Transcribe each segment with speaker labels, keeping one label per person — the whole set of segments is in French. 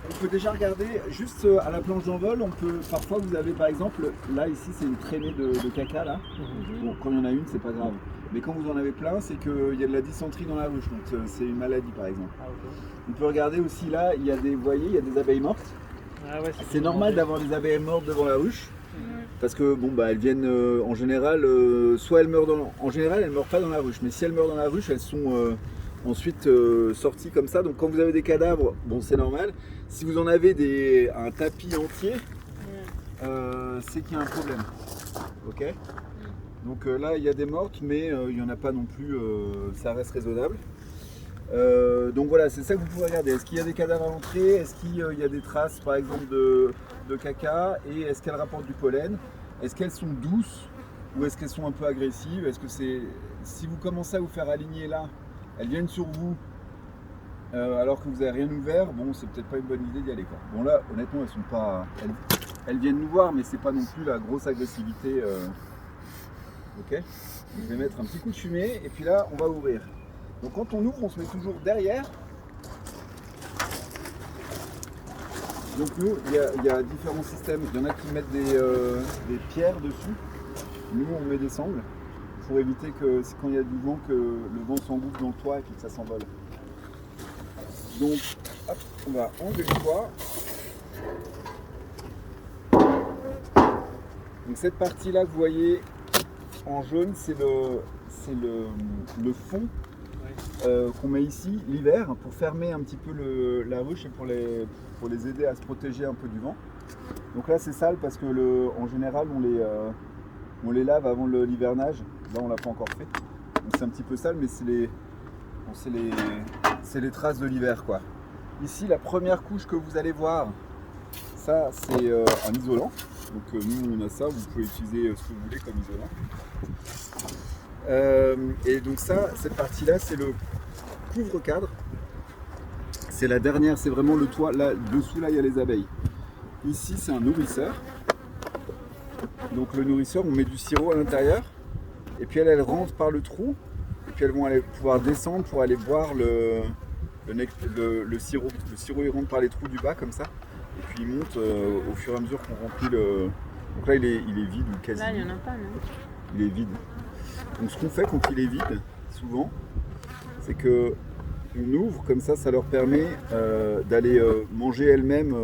Speaker 1: on peut déjà regarder juste à la planche d'envol. Parfois vous avez par exemple, là ici c'est une traînée de caca là. Bon, quand il y en a une, c'est pas grave. Mais quand vous en avez plein, c'est qu'il y a de la dysenterie dans la ruche. Donc c'est une maladie par exemple. On peut regarder aussi là, il y a des, vous voyez, il y a des abeilles mortes. C'est normal d'avoir des abeilles mortes devant la ruche. Parce que bon bah elles viennent en général, soit elles meurent elles meurent pas dans la ruche, mais si elles meurent dans la ruche, elles sont ensuite sorties comme ça. Donc quand vous avez des cadavres, bon c'est normal. Si vous en avez un tapis entier, c'est qu'il y a un problème. Ok. Donc là il y a des mortes, mais il n'y en a pas non plus, ça reste raisonnable. Donc voilà, c'est ça que vous pouvez regarder. Est-ce qu'il y a des cadavres à l'entrée? Est-ce qu'il y a des traces par exemple de caca? Et est-ce qu'elles rapportent du pollen? Est-ce qu'elles sont douces? Ou est-ce qu'elles sont un peu agressives? Est-ce que c'est... Si vous commencez à vous faire aligner là, elles viennent sur vous alors que vous n'avez rien ouvert, bon c'est peut-être pas une bonne idée d'y aller quoi. Bon là honnêtement elles sont pas... Elles viennent nous voir mais c'est pas non plus la grosse agressivité. Ok. Je vais mettre un petit coup de fumée et puis là on va ouvrir. Donc quand on ouvre, on se met toujours derrière. Donc nous, il y a différents systèmes. Il y en a qui mettent des pierres dessus. Nous, on met des sangles pour éviter que quand il y a du vent, que le vent s'engouffre dans le toit et puis que ça s'envole. Donc, hop, on va enlever le toit. Donc cette partie-là que vous voyez en jaune, c'est le fond. Qu'on met ici l'hiver pour fermer un petit peu la ruche et pour les aider à se protéger un peu du vent. Donc là c'est sale parce que en général on les lave avant l'hivernage. Là on l'a pas encore fait. Donc c'est un petit peu sale mais c'est les traces de l'hiver quoi. Ici la première couche que vous allez voir, ça c'est un isolant. Donc nous on a ça, vous pouvez utiliser ce que vous voulez comme isolant. Et donc cette partie-là, c'est le couvre-cadre. C'est la dernière, c'est vraiment le toit. Là, dessous, là, il y a les abeilles. Ici, c'est un nourrisseur. Donc le nourrisseur, on met du sirop à l'intérieur. Et puis elles rentrent par le trou. Et puis elles vont pouvoir descendre pour aller boire le sirop. Le sirop, il rentre par les trous du bas, comme ça. Et puis il monte au fur et à mesure qu'on remplit le... Donc là, il est vide ou quasi.
Speaker 2: Là, il n'y en a pas, non?
Speaker 1: Il est vide. Donc ce qu'on fait quand il est vide, souvent, c'est que on ouvre, comme ça leur permet d'aller manger elles-mêmes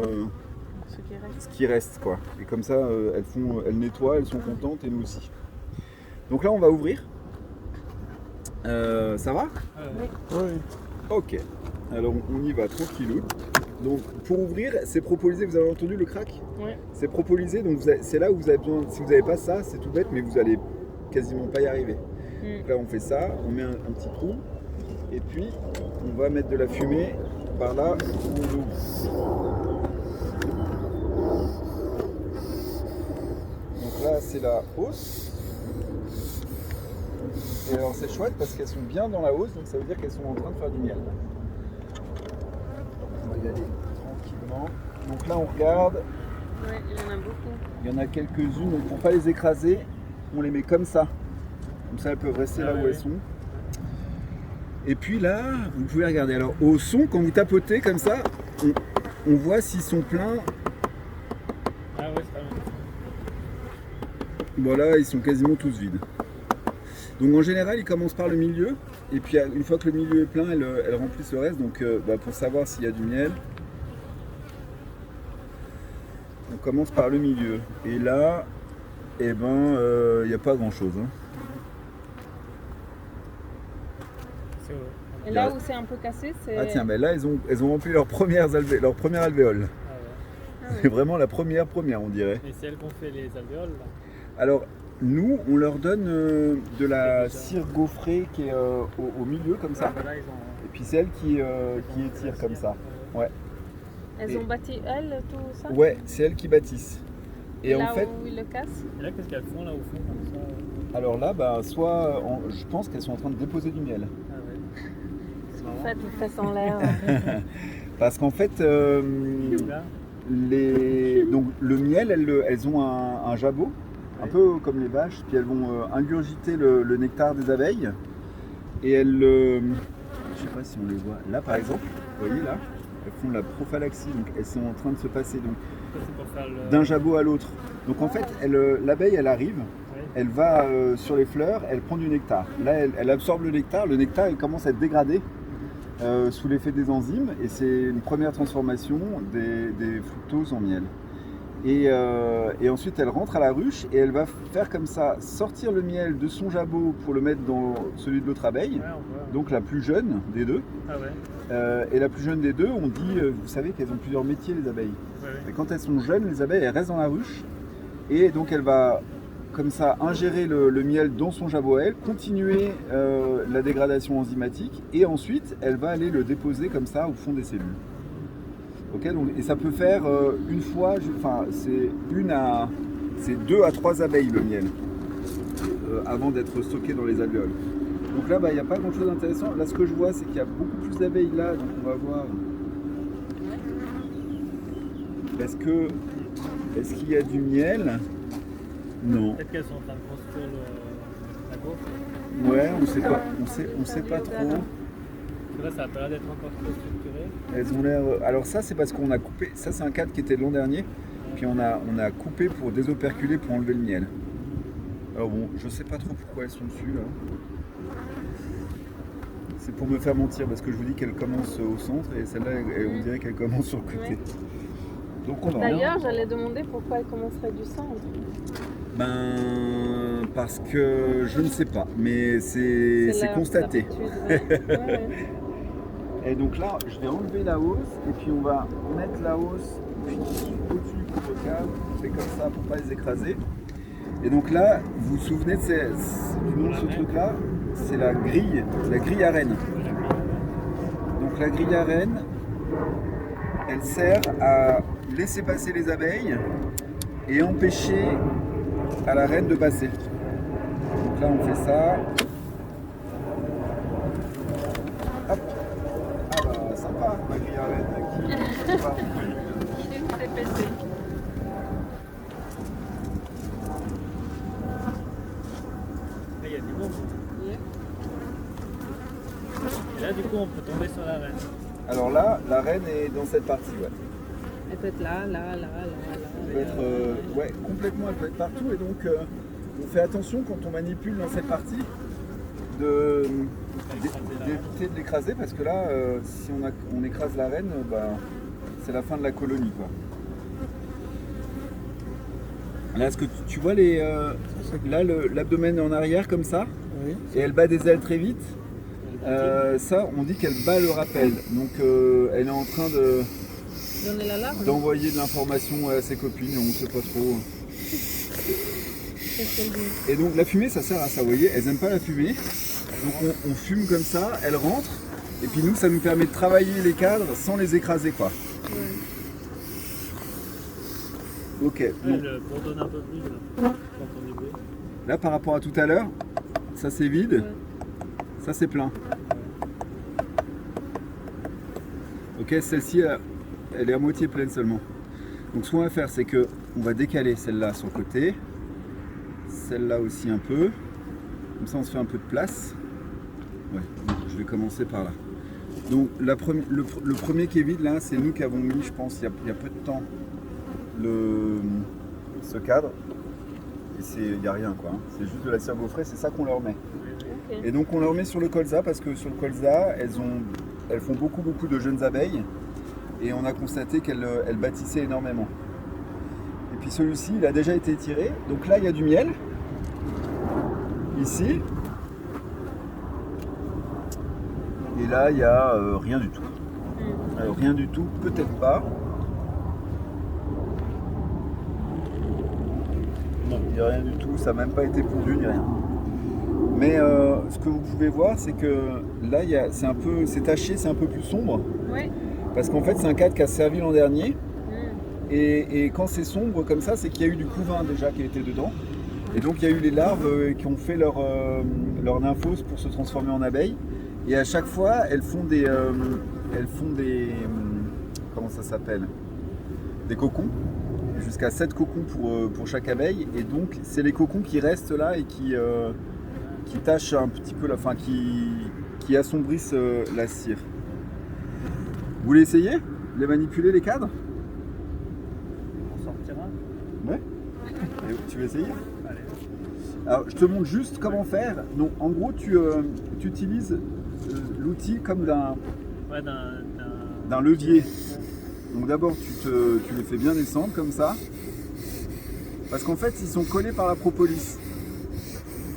Speaker 1: ce qui reste quoi. Et comme ça, elles nettoient, elles sont contentes et nous aussi. Donc là, on va ouvrir. Ça va?
Speaker 3: Oui.
Speaker 1: Ok. Alors on y va tranquillou. Donc pour ouvrir, c'est propolisé. Vous avez entendu le crack?
Speaker 2: Oui.
Speaker 1: C'est propolisé. Donc c'est là où vous avez besoin. Si vous n'avez pas ça, c'est tout bête, mais vous allez quasiment pas y arriver. Donc là on fait ça, on met un petit trou et puis on va mettre de la fumée par là où on ouvre. Donc là c'est la hausse. Et alors c'est chouette parce qu'elles sont bien dans la hausse, donc ça veut dire qu'elles sont en train de faire du miel. On va y aller tranquillement. Donc là on regarde.
Speaker 2: Ouais, il y en a beaucoup.
Speaker 1: Il y en a quelques-unes, donc pour ne pas les écraser, on les met comme ça. Comme ça, elles peuvent rester là où elles sont. Et puis là, vous pouvez regarder. Alors, au son, quand vous tapotez comme ça, on voit s'ils sont pleins.
Speaker 3: Ah ouais, c'est pas mal.
Speaker 1: Voilà, ils sont quasiment tous vides. Donc en général, ils commencent par le milieu. Et puis une fois que le milieu est plein, elles remplissent le reste. Donc pour savoir s'il y a du miel, on commence par le milieu. Et là, eh ben, il n'y a pas grand-chose. Hein.
Speaker 2: Et là où c'est un peu cassé, c'est...
Speaker 1: Ah tiens, mais là, elles ont rempli leur première alvéole.
Speaker 2: Ah ouais.
Speaker 1: C'est vraiment la première, on dirait.
Speaker 3: Et c'est elles qu'on fait les alvéoles là.
Speaker 1: Alors, nous, on leur donne de la cire gaufrée qui est au milieu, comme ça.
Speaker 3: Là, ils ont...
Speaker 1: Et puis c'est elle qui étire comme ça. Ouais.
Speaker 2: Elles ont bâti, elles, tout ça?
Speaker 1: Ouais, c'est elles qui bâtissent.
Speaker 2: Et
Speaker 1: en
Speaker 2: là
Speaker 1: fait,
Speaker 2: où ils le cassent?
Speaker 3: Et là, qu'est-ce qu'elles font là au fond comme ça?
Speaker 1: alors là, bah, je pense qu'elles sont en train de déposer du miel.
Speaker 3: Ah ouais. C'est marrant.
Speaker 2: En fait, ils fait en l'air.
Speaker 1: Parce qu'en fait,
Speaker 3: Là,
Speaker 1: donc, le miel, elles ont un jabot, un peu comme les vaches, puis elles vont ingurgiter le nectar des abeilles. Et elles, je sais pas si on les voit, là par exemple, vous voyez là, elles font la prophylaxie, donc elles sont en train de se passer donc,
Speaker 3: Ça, c'est pour faire le.
Speaker 1: d'un jabot à l'autre. Donc en fait, l'abeille elle arrive,
Speaker 3: Oui.
Speaker 1: elle va sur les fleurs, elle prend du nectar. Là elle absorbe le nectar il commence à être dégradé sous l'effet des enzymes et c'est une première transformation des fructoses en miel. Et ensuite elle rentre à la ruche et elle va faire comme ça, sortir le miel de son jabot pour le mettre dans celui de l'autre abeille,
Speaker 3: Ouais, on voit.
Speaker 1: donc la plus jeune des deux.
Speaker 3: Ah ouais.
Speaker 1: Et la plus jeune des deux, on dit, vous savez qu'elles ont plusieurs métiers les abeilles.
Speaker 3: Ouais, ouais.
Speaker 1: Et quand elles sont jeunes, les abeilles elles restent dans la ruche et donc elle va comme ça ingérer le miel dans son jabot à elle, continuer la dégradation enzymatique et ensuite elle va aller le déposer comme ça au fond des cellules. Ok, donc, et ça peut faire une fois, enfin c'est 2 à 3 abeilles le miel avant d'être stocké dans les alvéoles. Donc là, il n'y a pas grand chose d'intéressant. Là, ce que je vois, c'est qu'il y a beaucoup plus d'abeilles là, donc on va voir. Est-ce qu'il y a du miel? Non.
Speaker 3: Peut-être qu'elles sont en train de construire la gaufre.
Speaker 1: Ouais, on sait pas trop.
Speaker 3: Parce que là, ça a pas l'air d'être encore trop structuré.
Speaker 1: Elles ont l'air. Alors ça, c'est parce qu'on a coupé. Ça, c'est un cadre qui était de l'an dernier. Puis on a coupé pour désoperculer pour enlever le miel. Alors bon, je sais pas trop pourquoi elles sont dessus là. C'est pour me faire mentir parce que je vous dis qu'elle commence au centre et celle-là, on dirait qu'elle commence sur le côté.
Speaker 2: Ouais.
Speaker 1: Donc on va.
Speaker 2: D'ailleurs, j'allais demander pourquoi elle commencerait du centre.
Speaker 1: Ben parce que je ne sais pas, mais c'est
Speaker 2: leur
Speaker 1: constaté.
Speaker 2: habitude, ouais. Ouais, ouais.
Speaker 1: Et donc là, je vais enlever la hausse et puis on va mettre la hausse au-dessus du couvre-cadre. On fait comme ça pour pas les écraser. Et donc là, vous vous souvenez du nom de ce truc-là? C'est la grille à reine. Donc la grille à reine, elle sert à laisser passer les abeilles et empêcher à la reine de passer. Donc là, on fait ça. Hop. Ah bah sympa, ma grille à reine qui va.
Speaker 2: Il est très pété.
Speaker 3: Là, il y a du monde. Et là, du coup, on peut tomber sur la reine.
Speaker 1: Alors là, la reine est dans cette partie, ouais.
Speaker 2: Elle peut être là.
Speaker 1: Elle peut être, ouais, complètement, elle peut être partout. Et donc, on fait attention quand on manipule dans cette partie d'éviter de l'écraser parce que là, si on écrase la reine, bah, c'est la fin de la colonie, quoi. Là, est-ce que tu vois là l'abdomen en arrière comme ça,
Speaker 3: Oui.
Speaker 1: et elle bat des ailes très vite. Ça, on dit qu'elle bat le rappel. Donc, elle est en train
Speaker 2: Donner l'alarme.
Speaker 1: d'envoyer de l'information à ses copines, on ne sait pas trop.
Speaker 2: Qu'est-ce qu'elle dit?
Speaker 1: Et donc la fumée, ça sert à ça, vous voyez, elles n'aiment pas la fumée. Donc on fume comme ça, elles rentrent, et puis nous, ça nous permet de travailler les cadres sans les écraser, quoi.
Speaker 2: Ouais.
Speaker 1: Ok, donc
Speaker 3: Elle bourdonne un peu plus là, quand on est bruit.
Speaker 1: là par rapport à tout à l'heure, ça c'est vide,
Speaker 2: Ouais.
Speaker 1: ça c'est plein. Ok, celle-ci, elle est à moitié pleine seulement. Donc ce qu'on va faire, c'est que on va décaler celle-là sur le côté, celle-là aussi un peu, comme ça on se fait un peu de place. Ouais, donc je vais commencer par là. Donc le premier qui est vide là, c'est nous qui avons mis, je pense, il y a peu de temps, ce cadre. Et il n'y a rien, quoi. C'est juste de la cire gaufrée, c'est ça qu'on leur met.
Speaker 2: Ok.
Speaker 1: Et donc on leur met sur le colza parce que sur le colza, elles font beaucoup de jeunes abeilles et on a constaté qu'elles bâtissaient énormément. Et puis celui-ci, il a déjà été tiré. Donc là, il y a du miel. Ici. Et là, il n'y a rien du tout. Alors rien du tout, peut-être pas. Non, il n'y a rien du tout, ça n'a même pas été pondu ni rien. Mais ce que vous pouvez voir, c'est que là, c'est taché, c'est un peu plus sombre.
Speaker 2: Oui.
Speaker 1: Parce qu'en fait, c'est un cadre qui a servi l'an dernier.
Speaker 2: Mm.
Speaker 1: Et quand c'est sombre comme ça, c'est qu'il y a eu du couvain déjà qui était dedans. Et donc, il y a eu les larves qui ont fait leur nymphose pour se transformer en abeilles. Et à chaque fois, elles font des comment ça s'appelle? Des cocons. Jusqu'à 7 cocons pour chaque abeille. Et donc, c'est les cocons qui restent là et qui tâchent un petit peu, qui assombrissent la cire. Vous voulez essayer? les manipuler, les cadres?
Speaker 3: On sortira.
Speaker 1: Ouais. Et tu veux essayer?
Speaker 3: Allez.
Speaker 1: Alors, je te montre juste comment faire. Donc, en gros, tu utilises l'outil comme
Speaker 3: Ouais,
Speaker 1: d'un levier. Donc, d'abord, tu les fais bien descendre comme ça. Parce qu'en fait, ils sont collés par la propolis.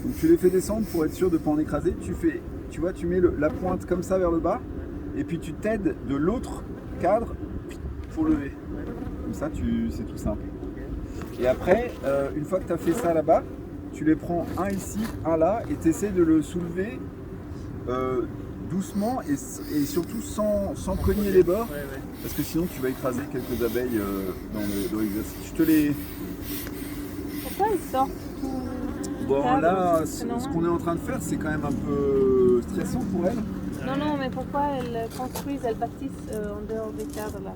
Speaker 1: Donc, tu les fais descendre pour être sûr de ne pas en écraser. Tu vois, tu mets la pointe comme ça vers le bas. Et puis, tu t'aides de l'autre cadre pour lever. Comme ça, c'est tout simple. Et après, une fois que tu as fait ça là-bas, tu les prends un ici, un là, et tu essaies de le soulever doucement et surtout sans cogner les bords,
Speaker 3: Ouais.
Speaker 1: parce que sinon tu vas écraser quelques abeilles dans l'exercice. Je te les...
Speaker 2: Pourquoi ils sortent tout?
Speaker 1: Bon
Speaker 2: cadre,
Speaker 1: là,
Speaker 2: c'est
Speaker 1: ce
Speaker 2: normal.
Speaker 1: qu'on est en train de faire, c'est quand même un peu stressant pour elles.
Speaker 2: Non, mais pourquoi elles construisent, elles bâtissent en dehors des cadres là?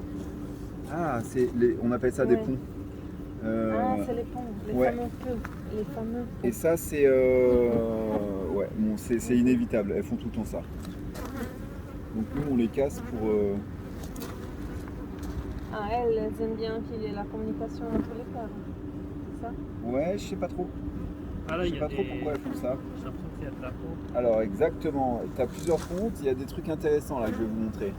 Speaker 1: Ah, on appelle ça des
Speaker 2: Ouais.
Speaker 1: ponts.
Speaker 2: Ah, c'est les ponts, les
Speaker 1: ouais.
Speaker 2: fameux feux, les fameux ponts.
Speaker 1: Et ça, c'est ouais, bon, c'est inévitable. Elles font tout le temps ça. Donc nous, on les casse pour.
Speaker 2: Ah, elles aiment bien qu'il y ait la communication entre les cadres, c'est ça?
Speaker 1: Ouais, je sais pas trop.
Speaker 3: Ah là,
Speaker 1: Je
Speaker 3: il
Speaker 1: sais
Speaker 3: y
Speaker 1: pas
Speaker 3: a
Speaker 1: trop
Speaker 3: des...
Speaker 1: pourquoi elles font ça.
Speaker 3: J'ai l'impression qu'il y a de la peau.
Speaker 1: Alors exactement, tu as plusieurs pontes, il y a des trucs intéressants là que je vais vous montrer.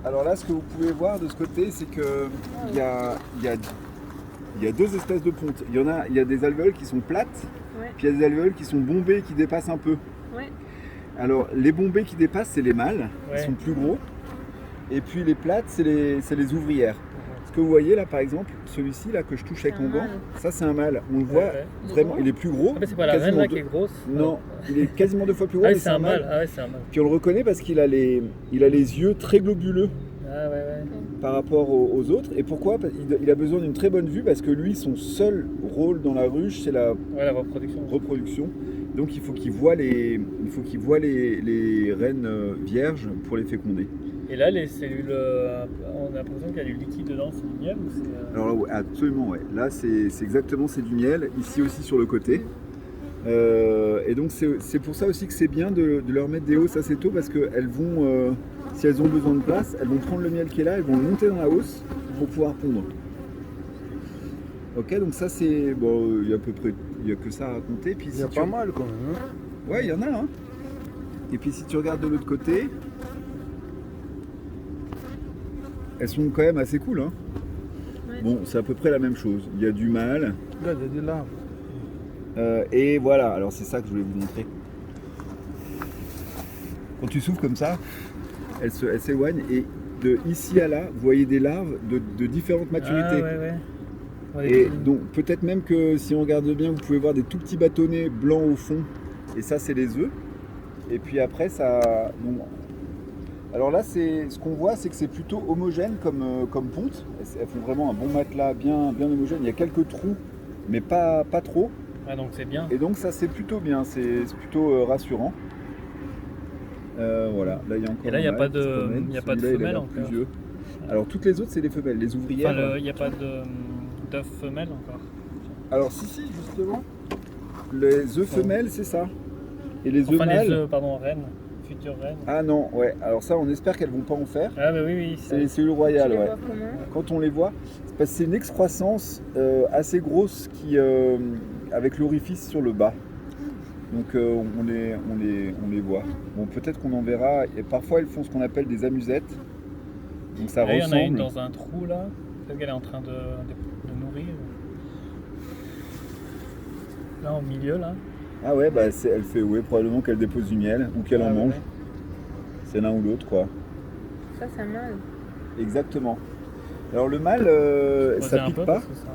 Speaker 1: Alors là, ce que vous pouvez voir de ce côté, c'est que il y a deux espèces de pontes. Il y a des alvéoles qui sont plates,
Speaker 2: Ouais.
Speaker 1: puis il y a des alvéoles qui sont bombées, qui dépassent un peu.
Speaker 2: Ouais.
Speaker 1: Alors les bombées qui dépassent, c'est les mâles,
Speaker 3: Ouais.
Speaker 1: qui sont plus gros. Et puis les plates, c'est les ouvrières. Ce que vous voyez là, par exemple, celui-ci là que je touche avec
Speaker 2: C'est un
Speaker 1: mon gant,
Speaker 2: mâle.
Speaker 1: ça c'est un mâle. On le voit
Speaker 3: Ouais.
Speaker 1: vraiment,
Speaker 2: Il est
Speaker 1: il est plus gros.
Speaker 3: Ah, mais c'est pas la reine
Speaker 1: quasiment
Speaker 3: là
Speaker 1: deux-
Speaker 3: qui est grosse?
Speaker 1: Non, il est quasiment 2 fois plus gros.
Speaker 3: Ah oui,
Speaker 1: mais
Speaker 3: c'est un mâle. Ah ouais, c'est un mâle.
Speaker 1: Puis on le reconnaît parce qu'il a les yeux très globuleux
Speaker 3: Ah ouais.
Speaker 1: par rapport aux autres. Et pourquoi? Parce qu'il a besoin d'une très bonne vue parce que lui, son seul rôle dans la ruche, c'est la
Speaker 3: Ouais, la reproduction.
Speaker 1: reproduction. Donc il faut qu'il voit les reines vierges pour les féconder.
Speaker 3: Et là, les cellules, on a l'impression qu'il y a du liquide dedans, c'est du miel ou c'est...
Speaker 1: Alors là, ouais, absolument, ouais. Là, c'est exactement, c'est du miel. Ici aussi sur le côté. Et donc c'est pour ça aussi que c'est bien de leur mettre des hausses assez tôt parce qu'elles vont, si elles ont besoin de place, elles vont prendre le miel qui est là, elles vont le monter dans la hausse pour pouvoir pondre. Ok, donc ça c'est bon, il y a à peu près, il y a que ça à raconter. Puis
Speaker 4: Il y a
Speaker 1: si
Speaker 4: pas mal quand même. Hein.
Speaker 1: ouais, il y en a. Hein. Et puis si tu regardes de l'autre côté, elles sont quand même assez cool. Hein.
Speaker 2: Ouais.
Speaker 1: Bon, c'est à peu près la même chose. Il y a du mâle.
Speaker 4: Regarde, il y a des larves.
Speaker 1: Et voilà, alors c'est ça que je voulais vous montrer. Quand tu souffles comme ça, elles s'éloignent et de ici à là, vous voyez des larves de différentes maturités.
Speaker 3: Ah ouais. Ouais,
Speaker 1: Et donc peut-être même que si on regarde bien, vous pouvez voir des tout petits bâtonnets blancs au fond. Et ça, c'est les œufs. Et puis après, ça... Bon. Alors là, ce qu'on voit, c'est que c'est plutôt homogène comme ponte. Elles font vraiment un bon matelas bien homogène. Il y a quelques trous, mais pas trop.
Speaker 3: Ah, donc c'est bien.
Speaker 1: Et donc ça c'est plutôt bien, c'est plutôt rassurant. Voilà, là il y a encore
Speaker 3: Et là, il n'y a
Speaker 1: un
Speaker 3: pas
Speaker 1: mâle qui se promène.
Speaker 3: de, il y a pas de
Speaker 1: Celui-là, il a
Speaker 3: femelle
Speaker 1: l'air
Speaker 3: encore.
Speaker 1: plus vieux. Alors toutes les autres c'est des femelles, les ouvrières.
Speaker 3: Enfin, il n'y a pas d'œuf femelle encore.
Speaker 1: Alors si justement, les œufs femelles c'est ça. Et les œufs
Speaker 3: Enfin,
Speaker 1: mâles.
Speaker 3: les œufs, pardon, reines, futures reines.
Speaker 1: Ah non, ouais. Alors ça on espère qu'elles vont pas en faire.
Speaker 3: Ah bah oui.
Speaker 1: C'est les cellules
Speaker 2: Tu
Speaker 1: royales,
Speaker 2: les
Speaker 1: ouais.
Speaker 2: vois comment?
Speaker 1: Quand on les voit, c'est parce que c'est une excroissance assez grosse qui, avec l'orifice sur le bas. Donc on les voit. Bon, peut-être qu'on en verra. Et parfois elles font ce qu'on appelle des amusettes. Donc ça
Speaker 3: Là, il y en a une
Speaker 1: ressemble.
Speaker 3: dans un trou là. Peut-être qu'elle est en train de nourrir. Là, au milieu là.
Speaker 1: Ah ouais, bah elle fait probablement qu'elle dépose du miel ou qu'elle
Speaker 3: Ah,
Speaker 1: en
Speaker 3: ouais,
Speaker 1: mange.
Speaker 3: ouais.
Speaker 1: C'est l'un ou l'autre quoi.
Speaker 2: Ça, c'est un mâle.
Speaker 1: Exactement. Alors le mâle,
Speaker 3: Posez
Speaker 1: ça
Speaker 3: un
Speaker 1: pique
Speaker 3: peu,
Speaker 1: pas.
Speaker 3: parce que ça-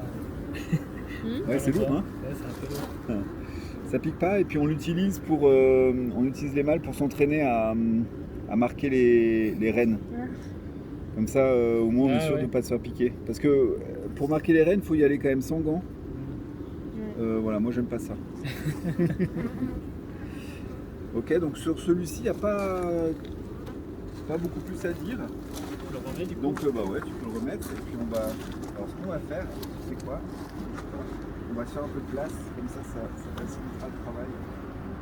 Speaker 1: Ouais, c'est lourd, hein.
Speaker 3: Ouais, c'est un peu lourd.
Speaker 1: Ça pique pas et puis on utilise les mâles pour s'entraîner à marquer les rennes.
Speaker 2: Ouais.
Speaker 1: Comme ça, au moins on est
Speaker 3: Ah
Speaker 1: sûr
Speaker 3: ouais.
Speaker 1: de ne pas se faire piquer. Parce que pour marquer les rennes, il faut y aller quand même sans gants. Voilà, moi j'aime pas ça. Ok, donc sur celui-ci, il n'y a pas beaucoup plus à dire.
Speaker 3: Vous le rendez du coup.
Speaker 1: Donc bah ouais, tu peux le remettre et puis on va. Alors ce qu'on va faire, c'est quoi? On va se faire un peu de place, comme ça facilitera le travail.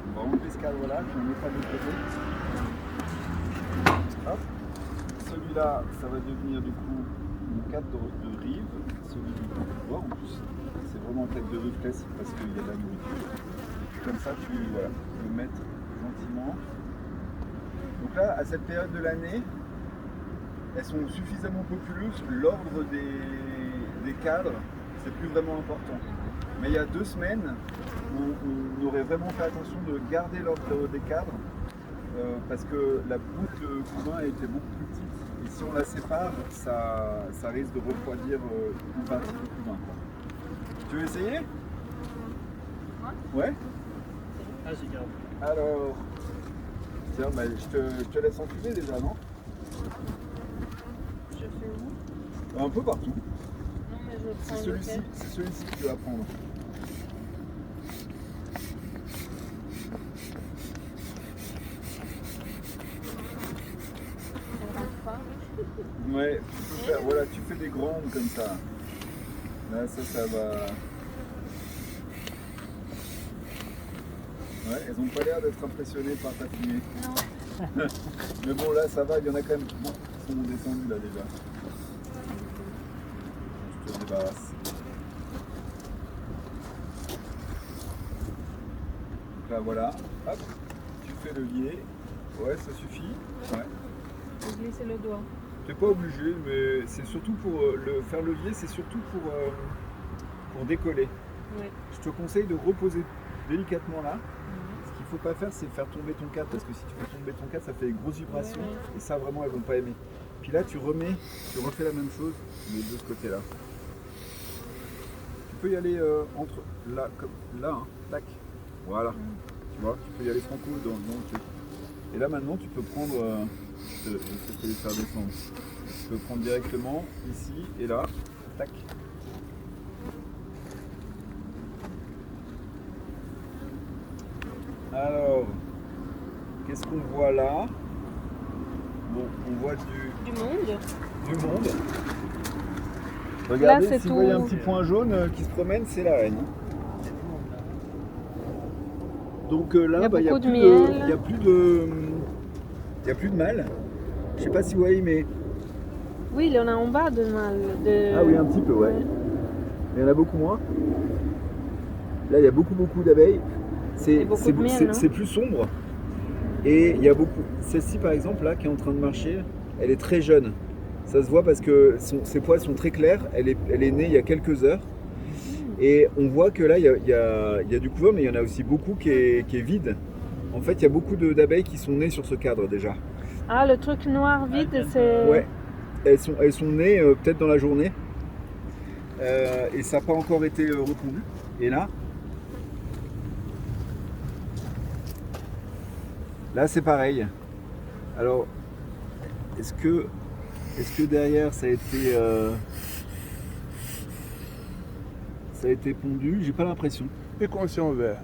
Speaker 1: On va enlever ce cadre là, puis on mettra de l'autre côté. Hop. Celui-là. celui-là, ça va devenir du coup mon cadre de rive, celui du bois en plus. C'est vraiment un cadre de rive classique parce qu'il y a de la nourriture. Comme ça, tu peux le mettre gentiment. Donc là, à cette période de l'année, elles sont suffisamment populeuses. L'ordre des cadres, c'est plus vraiment important. Mais il y a 2 semaines, on aurait vraiment fait attention de garder l'ordre des cadres parce que la boucle de couvain était beaucoup plus petite. Et si on la sépare, ça risque de refroidir une partie du couvain. Tu veux essayer? Ouais.
Speaker 3: Ah, j'ai gardé.
Speaker 1: Alors, tiens, bah, je te laisse enfumer déjà, non?
Speaker 2: Je fais où?
Speaker 1: Un peu partout.
Speaker 2: Non, mais je
Speaker 1: C'est
Speaker 2: prends
Speaker 1: celui-ci,
Speaker 2: lequel?
Speaker 1: c'est celui-ci que tu vas prendre.
Speaker 2: Ça rentre pas.
Speaker 1: Ouais, tu peux faire, voilà, tu fais des grandes comme ça. Là, ça va. Ouais, elles ont pas l'air d'être impressionnées par ta fumée.
Speaker 2: Non.
Speaker 1: Mais bon, là, ça va, il y en a quand même beaucoup qui sont descendus là déjà. Je te débarrasse. Donc là, voilà. Hop, tu fais levier. Ouais, ça suffit. Ouais.
Speaker 2: Faut glisser le doigt.
Speaker 1: T'es pas obligé, mais c'est surtout pour faire levier, c'est surtout pour décoller.
Speaker 2: Ouais.
Speaker 1: Je te conseille de reposer délicatement là. Ce qu'il faut pas faire, c'est faire tomber ton cadre, parce que si tu fais tomber ton cadre, ça fait des grosses vibrations.
Speaker 2: Ouais.
Speaker 1: Et ça, vraiment, elles vont pas aimer. Puis là, tu refais la même chose, mais de ce côté-là. Tu peux y aller entre là, comme là, hein, tac. Voilà. Tu vois, tu peux y aller franco dans le truc. Et là, maintenant, tu peux prendre. Je vais te les faire descendre. Tu peux prendre directement ici et là. Tac. Alors, qu'est-ce qu'on voit là? Bon, on voit
Speaker 2: Du monde.
Speaker 1: du monde. Regardez,
Speaker 2: c'est
Speaker 1: si vous voyez un
Speaker 2: tout.
Speaker 1: petit point jaune qui se promène, c'est la reine.
Speaker 3: Il y a du monde là.
Speaker 1: Donc
Speaker 2: Il y
Speaker 1: là,
Speaker 2: a
Speaker 1: bah, il
Speaker 2: beaucoup de
Speaker 1: n'y
Speaker 2: miel.
Speaker 1: a plus de mâle. Je sais pas si vous voyez, mais
Speaker 2: Oui, il y en a en bas de mal.
Speaker 1: ah oui, un petit peu, ouais. Mais il y en a beaucoup moins. Là, il y a beaucoup d'abeilles.
Speaker 2: Et beaucoup de miel, non?
Speaker 1: C'est plus sombre. Et il y a beaucoup. Celle-ci, par exemple, là, qui est en train de marcher, elle est très jeune. Ça se voit parce que ses poils sont très clairs. Elle est née il y a quelques heures. Et on voit que là, il y a du couvain, mais il y en a aussi beaucoup qui est vide. En fait, il y a beaucoup d'abeilles qui sont nées sur ce cadre déjà.
Speaker 2: Ah, le truc noir vide, c'est...
Speaker 1: Ouais, elles sont nées peut-être dans la journée. Et ça n'a pas encore été repondu. Et là c'est pareil. Alors, est-ce que derrière ça a été pondu? J'ai pas l'impression.
Speaker 4: Et quand on verra,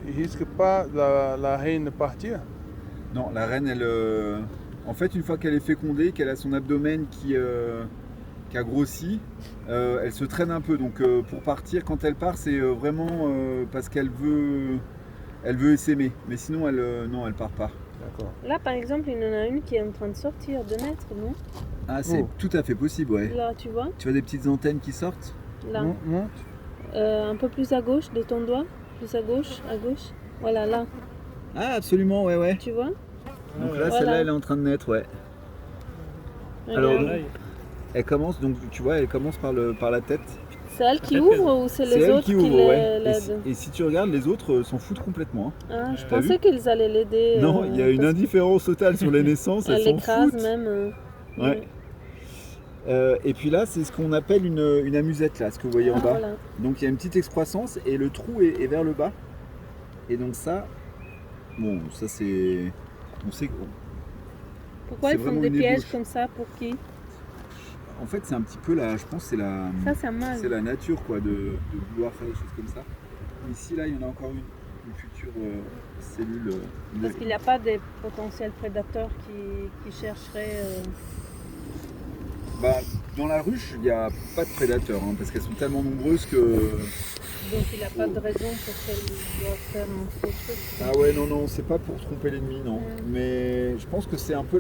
Speaker 4: il risque pas la reine partir?
Speaker 1: Non, la reine, elle, en fait, une fois qu'elle est fécondée, qu'elle a son abdomen qui a grossi, elle se traîne un peu. Donc, pour partir, quand elle part, c'est vraiment parce qu'elle veut essaimer. Mais sinon, elle part pas.
Speaker 4: D'accord.
Speaker 2: Là, par exemple, il y en a une qui est en train de sortir, de naître, non?
Speaker 1: Ah, c'est
Speaker 4: Oh.
Speaker 1: tout à fait possible, ouais.
Speaker 2: Là, tu vois?
Speaker 1: Tu vois des petites antennes qui sortent?
Speaker 2: Là.
Speaker 4: Non.
Speaker 2: Un peu plus à gauche de ton doigt. Plus à gauche, à gauche. Voilà, là.
Speaker 1: Ah, absolument, ouais.
Speaker 2: Tu vois?
Speaker 1: Donc là,
Speaker 2: Voilà.
Speaker 1: celle-là, elle est en train de naître, ouais. Alors,
Speaker 2: Regarde.
Speaker 3: Là, il-
Speaker 1: Elle commence, donc tu vois, elle commence par la tête.
Speaker 2: C'est elle qui
Speaker 3: Peut-être
Speaker 2: ouvre ou c'est
Speaker 1: C'est
Speaker 2: les
Speaker 1: elle
Speaker 2: autres
Speaker 1: qui
Speaker 2: qui
Speaker 1: ouvre, ouais.
Speaker 2: l'aident?
Speaker 1: Et si tu regardes, les autres s'en foutent complètement. Hein.
Speaker 2: Ah, je
Speaker 1: T'as vu?
Speaker 2: pensais qu'ils allaient l'aider.
Speaker 1: Non, il y a une
Speaker 2: parce
Speaker 1: indifférence totale sur les naissances,
Speaker 2: qu'elle
Speaker 1: elles s'en
Speaker 2: l'écrase
Speaker 1: foutent.
Speaker 2: même.
Speaker 1: Ouais. Et puis là, c'est ce qu'on appelle une amusette, là, ce que vous voyez en
Speaker 2: Ah,
Speaker 1: bas.
Speaker 2: voilà.
Speaker 1: Donc il y a une petite excroissance et le trou est vers le bas. Et donc ça, bon, ça c'est... On sait que...
Speaker 2: Pourquoi
Speaker 1: C'est
Speaker 2: ils font
Speaker 1: vraiment
Speaker 2: des
Speaker 1: une
Speaker 2: pièges
Speaker 1: ébauche.
Speaker 2: comme ça? Pour qui?
Speaker 1: En fait, c'est un petit peu la... Je pense que
Speaker 2: Ça, c'est mal.
Speaker 1: c'est la nature, quoi, de vouloir faire des choses comme ça. Ici, là, il y en a encore une future cellule.
Speaker 2: Parce qu'il n'y a pas des potentiels prédateurs qui chercheraient.
Speaker 1: Bah, dans la ruche, il n'y a pas de prédateurs, hein, parce qu'elles sont tellement nombreuses que...
Speaker 2: Donc il n'y a pas de raison pour qu'elles doivent faire un faux truc.
Speaker 1: Ah ouais, non, c'est pas pour tromper l'ennemi, non. Mais je pense que c'est un peu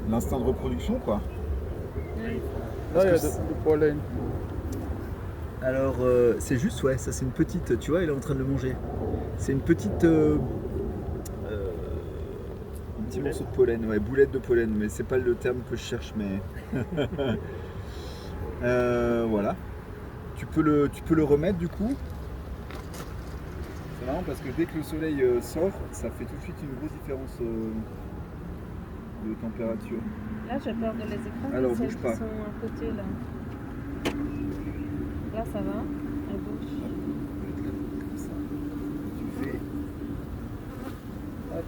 Speaker 1: l'instinct de reproduction, quoi.
Speaker 4: Là, il y a
Speaker 1: que
Speaker 4: du pollen.
Speaker 1: Alors, c'est juste, ouais, ça c'est une petite, tu vois, il est en train de le manger. C'est une petite. Un petit morceau de pollen, ouais, boulette de pollen, mais c'est pas le terme que je cherche, mais. Voilà. Tu peux le remettre du coup. C'est marrant parce que dès que le soleil sort, ça fait tout de suite une grosse différence de température.
Speaker 2: Là, j'ai peur de les écraser,
Speaker 1: Alors,
Speaker 2: celles
Speaker 1: bouge
Speaker 2: qui
Speaker 1: pas.
Speaker 2: sont à côté, là. Là, ça va. Elle bouge.
Speaker 1: Comme ça. Tu fais. Hop,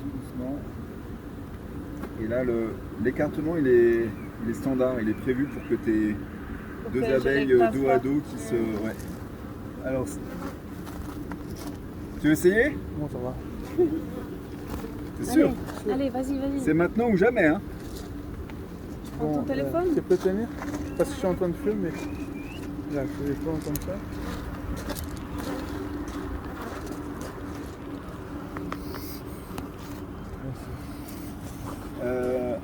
Speaker 1: tout doucement. Et là, l'écartement, il est standard, il est prévu pour que tu aies
Speaker 2: Pour
Speaker 1: deux
Speaker 2: que je
Speaker 1: abeilles
Speaker 2: les écrase
Speaker 1: dos
Speaker 2: pas.
Speaker 1: à dos qui se. Ouais. Alors, tu veux essayer?
Speaker 4: Non, ça va.
Speaker 1: T'es sûr?
Speaker 2: Allez, vas-y, vas-y.
Speaker 1: C'est maintenant ou jamais, hein?
Speaker 2: Prends ton téléphone.
Speaker 4: Tu peux tenir? Parce que je suis en train de filmer. Là, je vais prendre comme ça.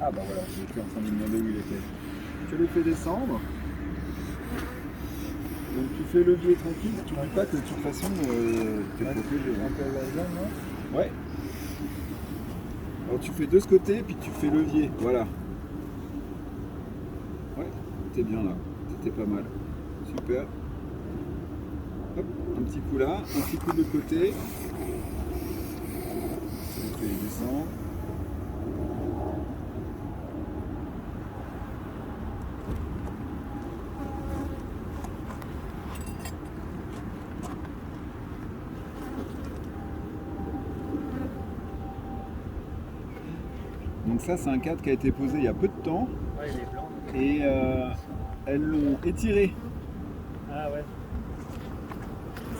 Speaker 1: Ah bah voilà, j'étais en train de me demander où il était. Tu le fais descendre. Donc tu fais levier tranquille, tu n'oublies pas que de toute façon t'es protégé.
Speaker 4: Un peu la jambe, non?
Speaker 1: Ouais. Alors tu fais de ce côté puis tu fais levier, voilà. Ouais, t'es bien là, t'étais pas mal. Super. Hop, un petit coup là, un petit coup de l'autre côté. Tu fais descendre. Donc ça c'est un cadre qui a été posé il y a peu de temps
Speaker 3: Ouais, il est blanc.
Speaker 1: et elles l'ont étiré.
Speaker 3: Ah ouais.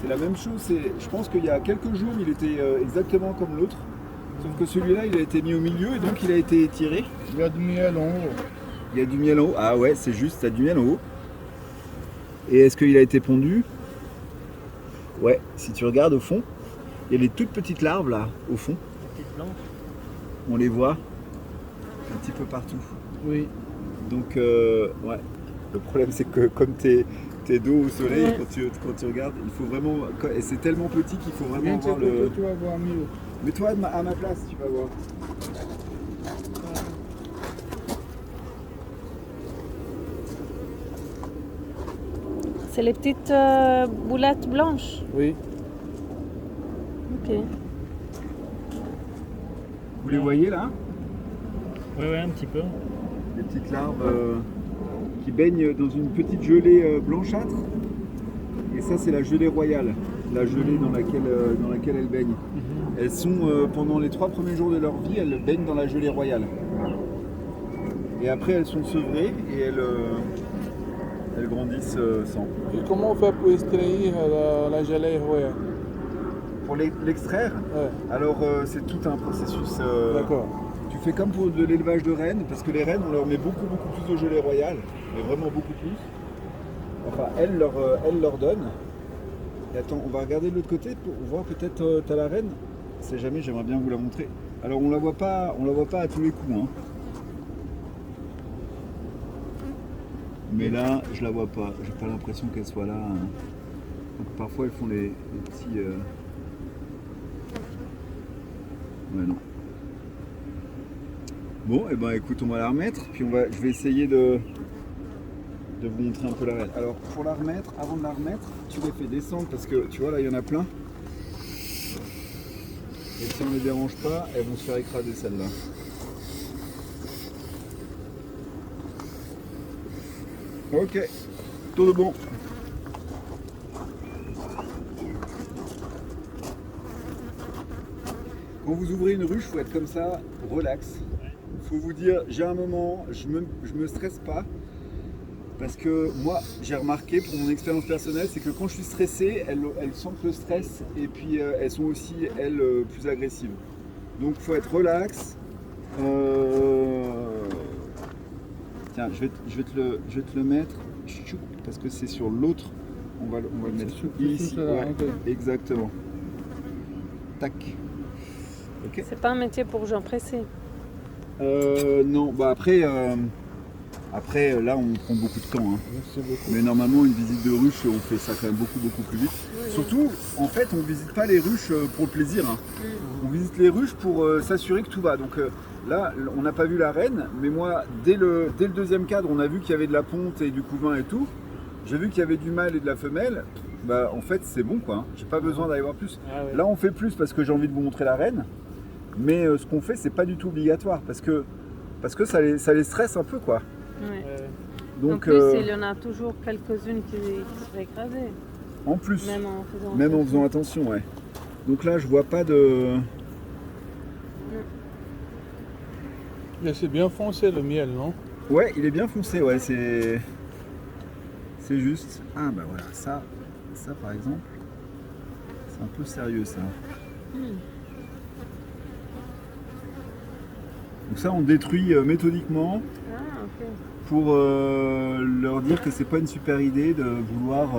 Speaker 1: C'est la même chose, je pense qu'il y a quelques jours il était exactement comme l'autre, sauf que celui-là il a été mis au milieu et donc il a été étiré.
Speaker 4: Il y a du miel en haut.
Speaker 1: Il y a du miel en haut, ah ouais c'est juste, il y a du miel en haut. Et est-ce qu'il a été pondu? Ouais, si tu regardes au fond, il y a les toutes petites larves là, au fond,
Speaker 3: Les petites blanches.
Speaker 1: on les voit un petit peu partout.
Speaker 4: Oui.
Speaker 1: Donc ouais, le problème c'est que comme t'es dos au soleil,
Speaker 2: Ouais.
Speaker 1: quand tu regardes, il faut vraiment, et c'est tellement petit qu'il faut vraiment
Speaker 4: Viens,
Speaker 1: voir le...
Speaker 4: tu vas voir mieux.
Speaker 1: Mets-toi à ma place, tu vas voir.
Speaker 2: C'est les petites boulettes blanches.
Speaker 4: Oui.
Speaker 2: Ok.
Speaker 1: Vous les voyez là?
Speaker 3: Ouais, un petit peu.
Speaker 1: Les petites larves qui baignent dans une petite gelée blanchâtre. Et ça c'est la gelée royale, la gelée dans laquelle elles baignent. Elles sont, pendant les 3 premiers jours de leur vie, elles baignent dans la gelée royale. Et après elles sont sevrées et elles grandissent sans.
Speaker 4: Et comment on fait pour extraire la gelée royale?
Speaker 1: Pour l'extraire,
Speaker 4: Ouais.
Speaker 1: alors c'est tout un processus.
Speaker 4: D'accord.
Speaker 1: Tu fais comme pour de l'élevage de rennes, parce que les rennes on leur met beaucoup plus de gelée royale, mais vraiment beaucoup plus. Enfin, elles leur donnent. Et attends, on va regarder de l'autre côté pour voir peut-être t'as la reine. C'est jamais, j'aimerais bien vous la montrer. Alors on la voit pas à tous les coups, hein. Mais là, je la vois pas. J'ai pas l'impression qu'elle soit là, hein. Donc, parfois elles font les petits. Ouais non. Bon, et ben écoute, on va la remettre, puis je vais essayer de vous montrer un peu la reine. Alors pour la remettre, avant de la remettre, tu les fais descendre parce que tu vois là il y en a plein. Et si on ne les dérange pas, elles vont se faire écraser celles-là. Ok, tout de bon. Quand vous ouvrez une ruche, il faut être comme ça, relax. Il faut vous dire, j'ai un moment, je me stresse pas. Parce que moi, j'ai remarqué pour mon expérience personnelle, c'est que quand je suis stressé, elles sentent le stress et puis elles sont aussi, elles, plus agressives. Donc il faut être relax. Tiens, je vais te le mettre, choup, parce que c'est sur l'autre. On va le mettre ici. Ouais, exactement. Tac. Ok.
Speaker 2: C'est pas un métier pour gens pressés.
Speaker 1: Non, bah après, là on prend beaucoup de temps. Hein.
Speaker 4: C'est beaucoup.
Speaker 1: Mais normalement, une visite de ruche, on fait ça quand même beaucoup plus vite.
Speaker 2: Oui,
Speaker 1: Surtout, en fait, on visite pas les ruches pour le plaisir. Hein. On visite les ruches pour s'assurer que tout va. Donc là, on n'a pas vu la reine, mais moi, dès le deuxième cadre, on a vu qu'il y avait de la ponte et du couvain et tout. J'ai vu qu'il y avait du mâle et de la femelle. Bah, en fait, c'est bon quoi. Hein. J'ai pas besoin d'aller voir plus.
Speaker 3: Ah ouais.
Speaker 1: Là, on fait plus parce que j'ai envie de vous montrer la reine. Mais ce qu'on fait, c'est pas du tout obligatoire parce que ça les stresse un peu quoi.
Speaker 2: Ouais.
Speaker 3: Ouais.
Speaker 2: En
Speaker 1: Donc,
Speaker 2: plus, il y en a toujours quelques-unes qui se font écraser.
Speaker 1: en plus,
Speaker 2: Même en faisant
Speaker 1: même en
Speaker 2: attention.
Speaker 1: faisant attention, ouais. Donc là, je vois pas de.
Speaker 4: Mais c'est bien foncé le miel, non?
Speaker 1: Ouais, il est bien foncé, ouais, c'est juste. Ah bah voilà, ça par exemple, c'est un peu sérieux ça. Donc ça, on détruit méthodiquement
Speaker 2: Ah, ok.
Speaker 1: pour leur dire que c'est pas une super idée de vouloir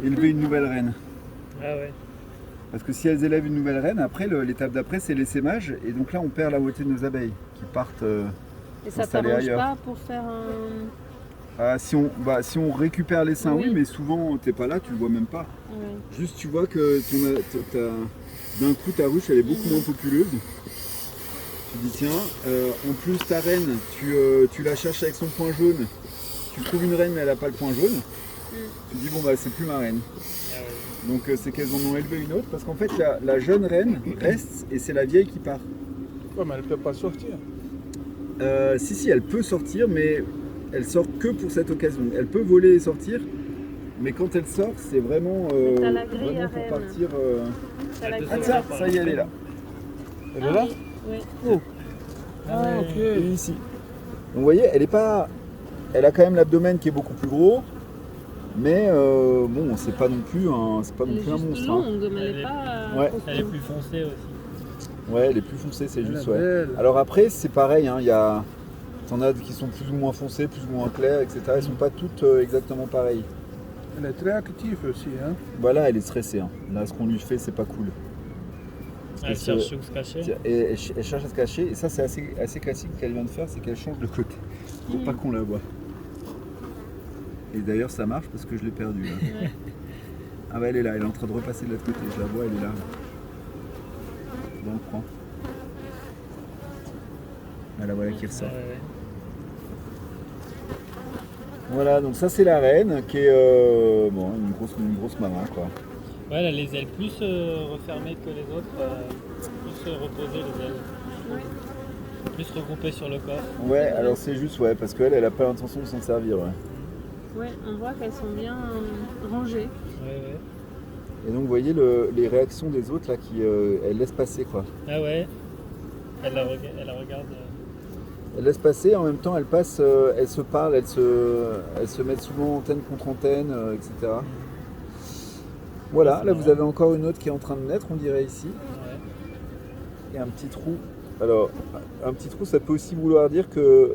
Speaker 1: élever une nouvelle reine.
Speaker 3: Ah ouais.
Speaker 1: Parce que si elles élèvent une nouvelle reine, après l'étape d'après c'est l'essaimage et donc là on perd la moitié de nos abeilles qui partent.
Speaker 2: Et ça
Speaker 1: Installé
Speaker 2: t'arrange
Speaker 1: ailleurs.
Speaker 2: pas pour faire un.
Speaker 1: Si on récupère l'essaim, oui,
Speaker 2: Oui.
Speaker 1: mais souvent t'es pas là, tu le vois même pas.
Speaker 2: Ouais.
Speaker 1: Juste tu vois que d'un coup ta ruche elle est beaucoup moins populeuse. Tu dis tiens, en plus ta reine, tu la cherches avec son point jaune, tu trouves une reine mais elle n'a pas le point jaune. Tu dis bon bah c'est plus ma reine.
Speaker 3: Ah ouais.
Speaker 1: Donc c'est qu'elles en ont élevé une autre parce qu'en fait la jeune reine reste et c'est la vieille qui part.
Speaker 4: Ouais, mais elle ne peut pas sortir.
Speaker 1: Si elle peut sortir mais elle sort que pour cette occasion. Elle peut voler et sortir mais quand elle sort c'est vraiment,
Speaker 2: t'as la grille
Speaker 1: vraiment
Speaker 2: à
Speaker 1: pour
Speaker 2: reine.
Speaker 1: partir.
Speaker 2: Ça la
Speaker 3: Ah,
Speaker 1: Ah
Speaker 2: grille.
Speaker 1: tiens, ça y est elle est là.
Speaker 4: Elle est là?
Speaker 2: Oui.
Speaker 3: Ah ouais.
Speaker 4: Ok.
Speaker 1: Et ici. Donc vous voyez, elle a quand même l'abdomen qui est beaucoup plus gros, mais bon, c'est pas non plus un
Speaker 2: Elle est juste
Speaker 1: monstre. Hein.
Speaker 2: longue, mais elle
Speaker 3: Elle
Speaker 2: est
Speaker 3: est-
Speaker 2: pas.
Speaker 1: Ouais.
Speaker 2: costaud.
Speaker 3: Elle est plus foncée aussi.
Speaker 1: Ouais, elle est plus foncée, c'est
Speaker 4: Elle
Speaker 1: juste.
Speaker 4: est
Speaker 1: Ouais.
Speaker 4: belle.
Speaker 1: Alors après, c'est pareil, hein, t'en as qui sont plus ou moins foncées, plus ou moins claires, etc. Elles sont pas toutes exactement pareilles.
Speaker 4: Elle est très active aussi, hein.
Speaker 1: Voilà, elle est stressée. Hein. Là, ce qu'on lui fait, c'est pas cool.
Speaker 3: Elle
Speaker 1: que
Speaker 3: cherche où se cacher.
Speaker 1: Et elle cherche à se cacher, et ça, c'est assez classique qu'elle vient de faire, c'est qu'elle change de côté pour pas qu'on la voie. Et d'ailleurs, ça marche parce que je l'ai perdue. Là.
Speaker 2: Ouais.
Speaker 1: Ah bah elle est là, elle est en train de repasser de l'autre côté, je la vois, elle est là. Dans le coin. Ah, la voilà qui ressort.
Speaker 3: Ouais, ouais.
Speaker 1: Voilà, donc ça c'est la reine qui est bon, une grosse maman quoi.
Speaker 3: Ouais, elle a les ailes plus refermées que les autres, plus reposées les ailes.
Speaker 2: Oui.
Speaker 3: Plus regroupées sur le corps.
Speaker 1: Ouais, alors c'est juste ouais, parce qu'elle elle a pas l'intention de s'en servir. Ouais.
Speaker 2: Ouais, on voit qu'elles sont bien rangées.
Speaker 3: Ouais, ouais.
Speaker 1: Et donc vous voyez les réactions des autres là qui elle laisse passer quoi.
Speaker 3: Ah ouais. Elle la regarde.
Speaker 1: Elle laisse passer, en même temps elle passe, elle se parle, elle se met souvent antenne contre antenne, etc. Voilà,
Speaker 3: C'est
Speaker 1: là
Speaker 3: marrant.
Speaker 1: vous avez encore une autre qui est en train de naître, on dirait ici.
Speaker 3: Ouais.
Speaker 1: Et un petit trou. Alors, un petit trou, ça peut aussi vouloir dire que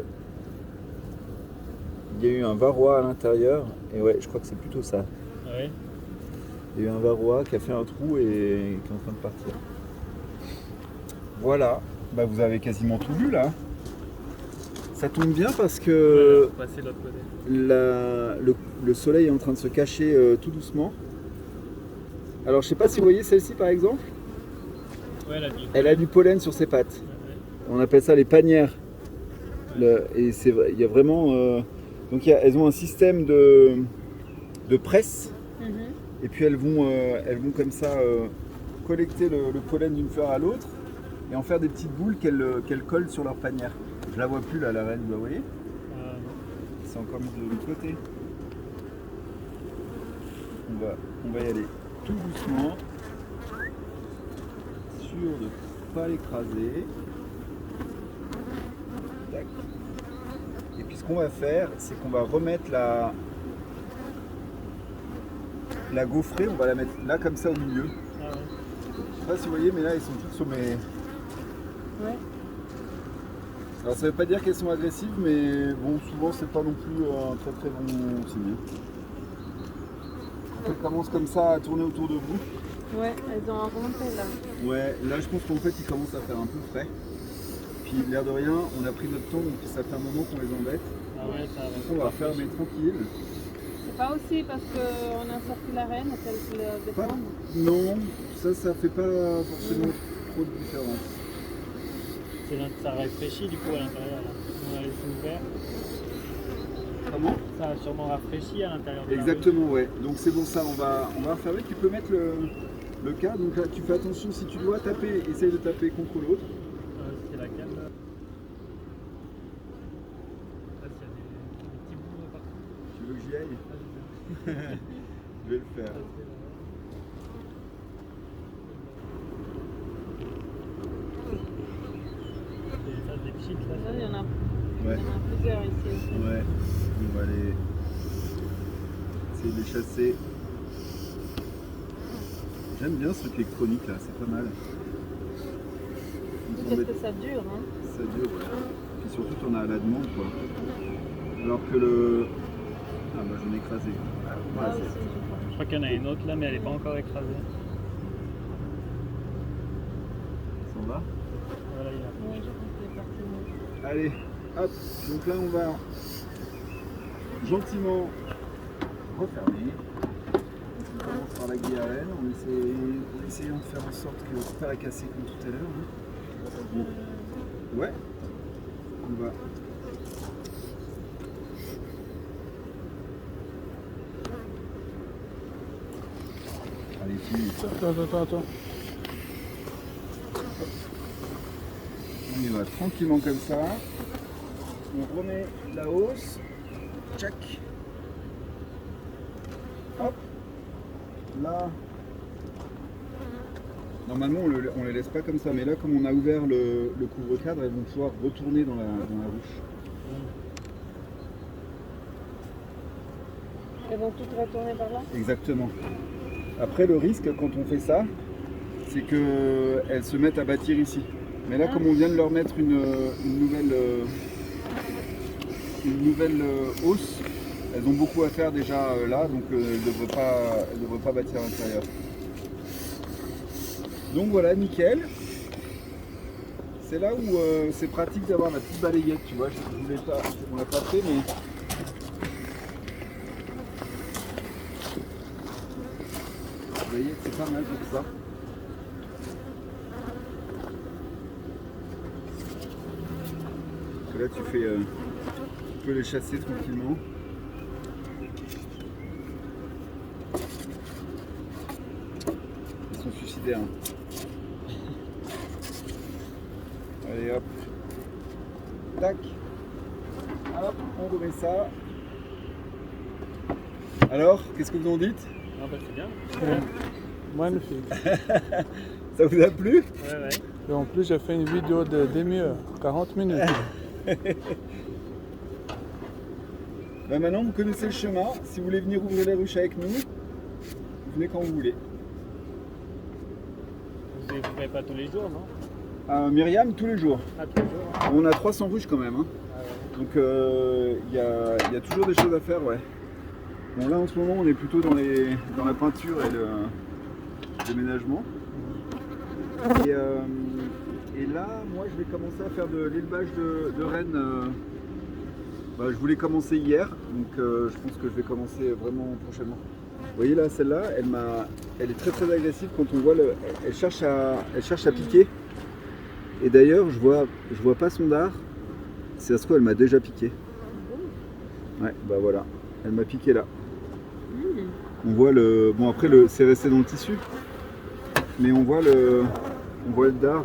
Speaker 1: il y a eu un varroa à l'intérieur. Et ouais, je crois que c'est plutôt ça.
Speaker 3: Ouais.
Speaker 1: Il y a eu un varroa qui a fait un trou et qui est en train de partir. Voilà, bah, vous avez quasiment tout vu là. Ça tombe bien parce que
Speaker 3: Voilà, passer de l'autre côté.
Speaker 1: le soleil est en train de se cacher tout doucement. Alors je sais pas si vous voyez celle-ci par exemple,
Speaker 3: Ouais,
Speaker 1: elle a du pollen sur ses pattes.
Speaker 3: Ouais,
Speaker 1: On appelle ça les panières. Et c'est vrai, il y a vraiment. Donc elles ont un système de presse et puis elles vont comme ça collecter le pollen d'une fleur à l'autre et en faire des petites boules qu'elles collent sur leur panière. Je la vois plus là, la reine, vous la voyez? C'est encore mis de l'autre côté. On va y aller tout doucement, sûr de ne pas l'écraser. Tac. Et puis ce qu'on va faire, c'est qu'on va remettre la gaufrée, on va la mettre là comme ça au milieu.
Speaker 3: Ah ouais.
Speaker 1: Je sais pas si vous voyez, mais là elles sont toutes sur mes.
Speaker 2: Ouais.
Speaker 1: Alors ça veut pas dire qu'elles sont agressives, mais bon, souvent c'est pas non plus un très bon signe. Quand elles commencent comme ça à tourner autour de vous,
Speaker 2: Ouais, elles ont remonté là.
Speaker 1: Ouais, là je pense qu'en fait ils commencent à faire un peu frais. Puis l'air de rien, on a pris notre temps, donc ça fait un moment qu'on les embête.
Speaker 3: Ah ouais, ça va.
Speaker 1: Du coup, on va fermer tranquille.
Speaker 2: C'est pas aussi parce qu'on a sorti la reine qu'elle le défend.
Speaker 1: Non, ça fait pas forcément trop de différence.
Speaker 3: Ça rafraîchit du coup à l'intérieur. Là. On a laissé ouvert.
Speaker 1: Comment?
Speaker 3: Ça a sûrement rafraîchi à l'intérieur de la
Speaker 1: Exactement, ouais. Donc c'est pour ça, on va refermer. Tu peux mettre le cas, donc là tu fais attention si tu dois taper, essaye de taper contre l'autre.
Speaker 3: rue. C'est laquelle là? Là, il y a des petits bouts partout.
Speaker 1: Tu veux que j'y aille?
Speaker 3: Ah,
Speaker 1: Je vais le faire.
Speaker 3: Des petites là.
Speaker 2: Là, il y en a
Speaker 1: Ouais.
Speaker 2: plusieurs ici.
Speaker 1: Ouais, on va aller essayer de les chasser. J'aime bien ce truc électronique là, c'est pas mal. Ils sont
Speaker 2: Parce
Speaker 1: bêtes.
Speaker 2: que ça dure, hein.
Speaker 1: Ça dure, ouais. Puis surtout, t'en as à la demande, quoi. Alors que le... Ah bah j'en ai écrasé.
Speaker 2: Là
Speaker 1: Ouais,
Speaker 2: aussi,
Speaker 1: c'est-
Speaker 2: je crois.
Speaker 3: Je crois qu'il y en a une autre là, mais elle n'est pas encore écrasée.
Speaker 1: Ça va?
Speaker 3: Voilà, il y a.
Speaker 2: Ouais, je crois qu'il est parti. Mais...
Speaker 1: Allez, hop. Donc là, on va gentiment refermer. On commence par la guillarelle, en essayant de faire en sorte que ne pas la casser comme tout à l'heure. Hein. Ouais. On va. Allez, file.
Speaker 4: Attends.
Speaker 1: On y va tranquillement comme ça. On remet la hausse. Tchac. Hop. Là. Normalement on les laisse pas comme ça, mais là comme on a ouvert le couvre-cadre, elles vont pouvoir retourner dans la ruche.
Speaker 2: Elles vont toutes retourner par là.
Speaker 1: Exactement. Après le risque quand on fait ça, c'est qu'elles se mettent à bâtir ici. Mais là comme on vient de leur mettre une nouvelle hausse, elles ont beaucoup à faire déjà là, donc elles ne devraient pas bâtir à l'intérieur. Donc voilà, nickel. C'est là où c'est pratique d'avoir la petite balayette, tu vois. Je voulais pas, on l'a pas fait, mais la balayette c'est pas mal pour ça. Parce que là tu peux les chasser tranquillement. Ils sont suicidaires. Hein. Allez hop. Tac. Hop, on remet ça. Alors, qu'est-ce que vous en dites?
Speaker 3: Ah bah c'est bien.
Speaker 4: Magnifique.
Speaker 1: Ça vous a plu?
Speaker 3: Ouais, ouais.
Speaker 4: Et en plus, j'ai fait une vidéo de demi-heure, 40 minutes.
Speaker 1: Ben maintenant, vous connaissez le chemin. Si vous voulez venir ouvrir les ruches avec nous, vous venez quand vous voulez.
Speaker 3: Vous ne faites pas tous les jours, non?
Speaker 1: Myriam, tous les jours.
Speaker 3: Ah, tous les jours.
Speaker 1: On a 300 ruches quand même. Hein.
Speaker 3: Ah ouais.
Speaker 1: Donc il y a toujours des choses à faire, ouais. Bon là en ce moment on est plutôt dans la peinture et le déménagement. Et là moi je vais commencer à faire de l'élevage de rennes. Je voulais commencer hier, donc je pense que je vais commencer vraiment prochainement. Vous voyez là celle-là, elle est très très agressive quand on voit elle cherche à piquer. Et d'ailleurs je vois pas son dard. C'est à ce qu'elle m'a déjà piqué. Ouais, bah voilà, elle m'a piqué là. On voit le. Bon après c'est resté dans le tissu. Mais on voit le dard.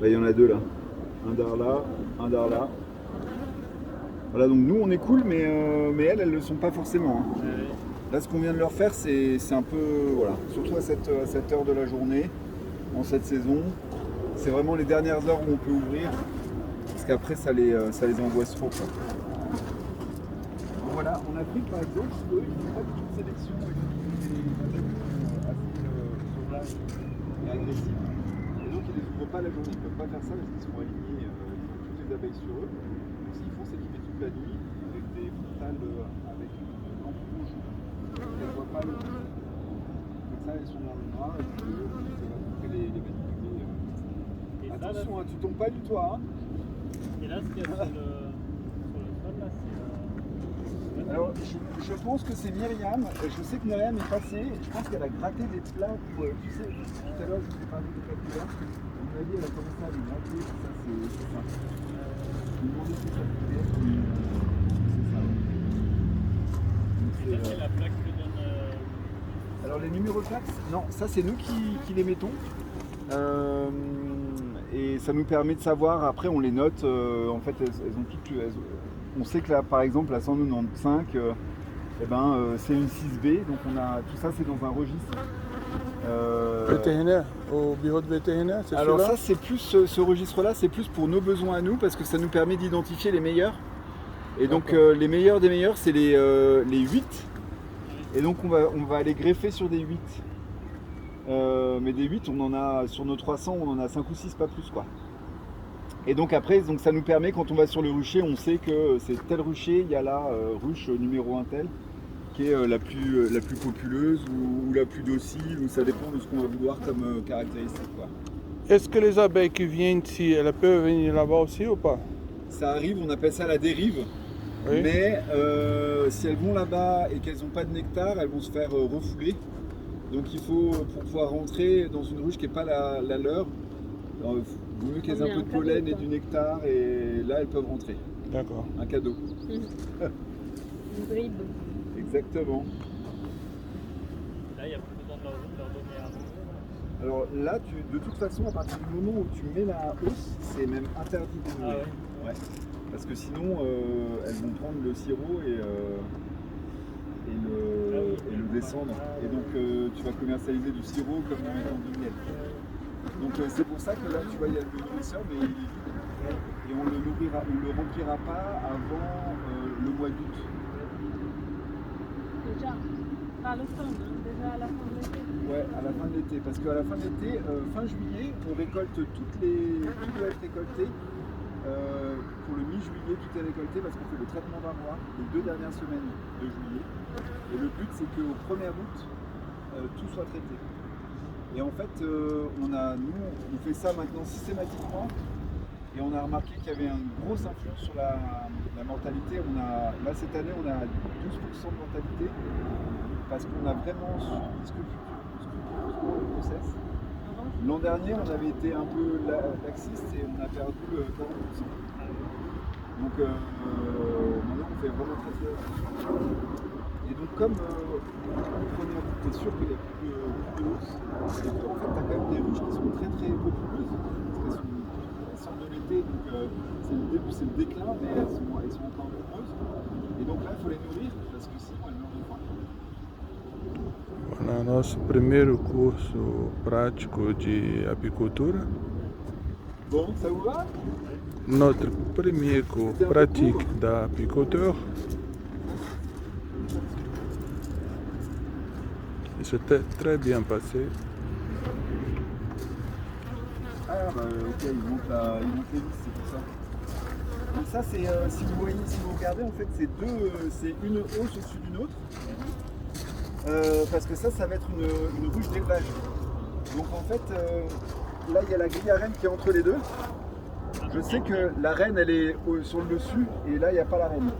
Speaker 1: Bah, il y en a deux là. Un dard là, un dard là. Voilà donc nous on est cool mais elles le sont pas forcément. Hein.
Speaker 3: Ouais.
Speaker 1: Là, ce qu'on vient de leur faire, c'est un peu, voilà, surtout à cette heure de la journée, en cette saison, c'est vraiment les dernières heures où on peut ouvrir, parce qu'après, ça les angoisse trop. Quoi. Donc, voilà, on a pris par exemple, eux, ils n'ont pas du tout de sélection, ils sont assez sauvages et agressifs, et donc ils ne les ouvrent pas la journée, ils ne peuvent pas faire ça parce qu'ils sont alignés, ils ont toutes les abeilles sur eux. ce qu'ils font, c'est qu'ils mettent toute la nuit avec des frontales avec une lampe rouge. Donc elles ne voient pas le but. Comme ça, elles sont dans le noir et puis ça va montrer les manipuler.
Speaker 3: Et ça,
Speaker 1: Attention,
Speaker 3: là,
Speaker 1: hein, tu tombes pas du toit. Hein.
Speaker 3: et là, ce qu'il y a sur le sol, là, c'est.
Speaker 1: Alors, je pense que c'est Myriam. Je sais que Myriam est passée. Je pense qu'elle a gratté des plats pour, tu sais, tout à l'heure, je vous ai parlé de calculateur. À mon avis, elle a commencé à les gratter. Tout ça, c'est ça. Je me demandais ce que ça pouvait être, mais c'est ça. Donc,
Speaker 3: Et ça, c'est la plaque que donne.
Speaker 1: alors, les numéros de plaques, non, ça, c'est nous qui les mettons. Et ça nous permet de savoir, après on les note, en fait elles ont toutes, on sait que là par exemple la 195, c'est une 6B, donc on a tout ça c'est dans un registre.
Speaker 4: Vétérinaire, au bureau de vétérinaire, c'est
Speaker 1: Alors
Speaker 4: celui-là?
Speaker 1: ça c'est plus, ce registre-là c'est plus pour nos besoins à nous, parce que ça nous permet d'identifier les meilleurs. Et donc les meilleurs des meilleurs c'est les 8. Et donc on va aller greffer sur des 8. Mais des 8, on en a sur nos 300, on en a 5 ou 6, pas plus quoi. Et donc après, donc ça nous permet, quand on va sur le rucher, on sait que c'est tel rucher, il y a la ruche numéro 1 telle, qui est la plus populeuse ou la plus docile, ou ça dépend de ce qu'on va vouloir comme caractéristique quoi.
Speaker 4: Est-ce que les abeilles qui viennent ici, elles peuvent venir là-bas aussi ou pas?
Speaker 1: Ça arrive, on appelle ça la dérive.
Speaker 4: Oui.
Speaker 1: Mais si elles vont là-bas et qu'elles n'ont pas de nectar, elles vont se faire refouler. Donc il faut, pour pouvoir rentrer dans une ruche qui n'est pas la leur, il vaut mieux qu'elles aient un peu de pollen et du nectar, et là elles peuvent rentrer.
Speaker 4: D'accord.
Speaker 1: Un cadeau.
Speaker 2: Une bribe.
Speaker 1: Exactement.
Speaker 3: Là, il n'y a plus besoin de leur donner à manger.
Speaker 1: Alors là, de toute façon, à partir du moment où tu mets la hausse, c'est même interdit de
Speaker 3: Ah
Speaker 1: nourrir.
Speaker 3: ouais.
Speaker 1: Ouais. Parce que sinon, elles vont prendre le sirop et le descendre. Et donc tu vas commercialiser du sirop comme en mettant du miel. Donc c'est pour ça que là tu vois il y a le nourrisseur mais il est vide. Et on le remplira pas avant le mois d'août.
Speaker 2: Déjà, pas l'automne, hein, déjà à la fin de l'été.
Speaker 1: Ouais, à la fin de l'été. Parce qu'à la fin de l'été, fin juillet, on récolte tout doit être récolté. Pour le mi-juillet, tout est récolté parce qu'on fait le traitement varroa les 2 dernières semaines de juillet. Et le but, c'est qu'au 1er août, tout soit traité. Et en fait, on fait ça maintenant systématiquement. Et on a remarqué qu'il y avait une grosse influence sur la mortalité. Là, cette année, on a 12% de mortalité parce qu'on a vraiment scrupuleusement le process. L'an dernier, on avait été un peu laxiste et on a perdu 40%. Donc maintenant, on fait vraiment très très attention. Et donc, comme au 1er août, tu es sûr qu'il n'y a plus de hausse, et que, en fait, tu as quand même des ruches qui sont très très populeuses. Parce qu'elles sortent de l'été, donc c'est le début, c'est le déclin, mais elles sont encore nombreuses. Et donc là, il faut les nourrir parce que sinon, elles meurent de faim.
Speaker 4: No nosso primeiro curso prático de apicultura,
Speaker 1: Bon, ça vous va?
Speaker 4: notre premier cours pratique d'apiculteur, il s'était très bien passé.
Speaker 1: Ah bah ok, ils montent les vis, c'est pour ça. Donc ça c'est, si vous voyez, si vous regardez, en fait c'est une hausse au-dessus d'une autre. Parce que ça va être une ruche d'élevage. Donc en fait, là il y a la grille à reine qui est entre les deux. Je sais que la reine elle est sur le dessus et là il n'y a pas la reine.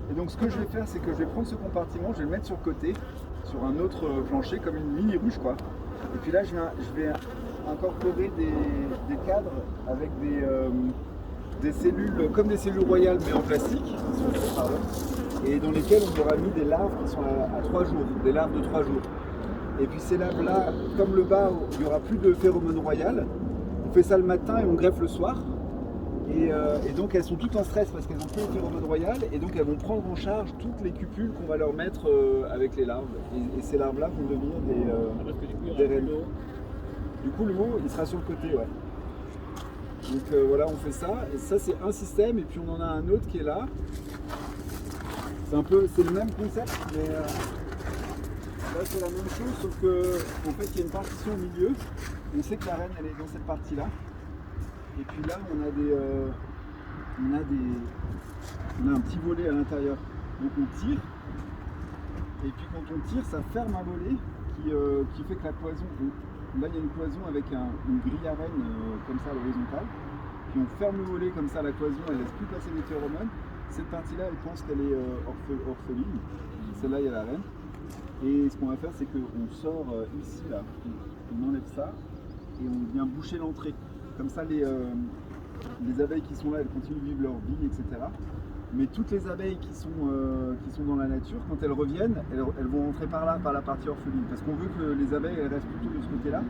Speaker 1: Et donc ce que je vais faire, c'est que je vais prendre ce compartiment, je vais le mettre sur le côté, sur un autre plancher, comme une mini ruche quoi. Et puis là je vais incorporer des cadres avec des cellules, comme des cellules royales mais en plastique, et dans lesquelles on aura mis des larves qui sont à 3 jours, des larves de 3 jours. Et puis ces larves-là, comme le bas, il n'y aura plus de phéromones royales, on fait ça le matin et on greffe le soir. Et donc elles sont toutes en stress parce qu'elles ont plus les phéromones royales et donc elles vont prendre en charge toutes les cupules qu'on va leur mettre avec les larves. Et ces larves-là vont devenir
Speaker 3: Parce que du coup, il y
Speaker 1: des
Speaker 3: aura
Speaker 1: reines.
Speaker 3: plus d'eau.
Speaker 1: Du coup, le haut, il sera sur le côté, ouais. Donc voilà, on fait ça. Et ça, c'est un système. Et puis on en a un autre qui est là. C'est le même concept, mais là, c'est la même chose, sauf que en fait, il y a une partition au milieu. On sait que la reine, elle est dans cette partie-là. Et puis là, on a des On a un petit volet à l'intérieur. Donc on tire. Et puis quand on tire, ça ferme un volet qui fait que la cloison, là il y a une cloison avec une grille à reine comme ça à l'horizontale. Puis on ferme le volet comme ça, la cloison, elle laisse plus passer les phéromones. Cette partie-là, elle pense qu'elle est orpheline. Celle-là, il y a la reine. Et ce qu'on va faire, c'est qu'on sort ici, là, on enlève ça et on vient boucher l'entrée. Comme ça, les abeilles qui sont là, elles continuent de vivre leur vie, etc. Mais toutes les abeilles qui sont dans la nature, quand elles reviennent, elles vont rentrer par là, par la partie orpheline. Parce qu'on veut que les abeilles elles restent plutôt de ce côté-là.